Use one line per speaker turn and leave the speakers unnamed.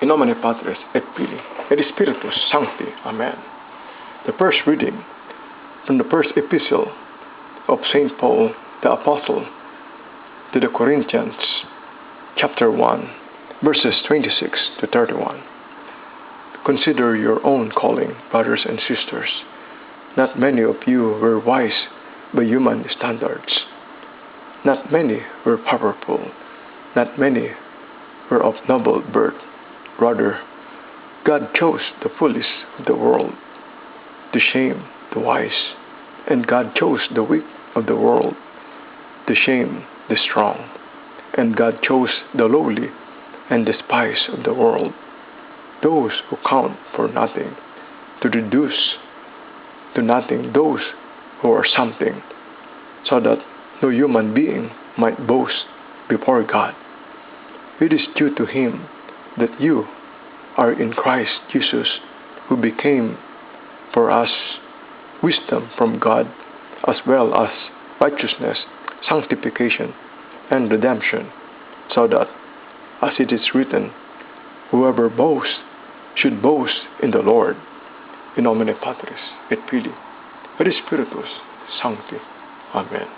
In nomine Patris et Filii et Spiritus Sancti. Amen. The first reading from the first epistle of St. Paul the Apostle to the Corinthians, chapter 1, verses 26 to 31. Consider your own calling, brothers and sisters. Not many of you were wise by human standards. Not many were powerful. Not many were of noble birth. Rather, God chose the foolish of the world to shame the wise, and God chose the weak of the world to shame the strong, and God chose the lowly and despised of the world, those who count for nothing, to reduce to nothing those who are something, so that no human being might boast before God. It is due to Him that you are in Christ Jesus, who became for us wisdom from God, as well as righteousness, sanctification, and redemption, so that, as it is written, whoever boasts should boast in the Lord. In nomine Patris et Filii et Spiritus Sancti. Amen.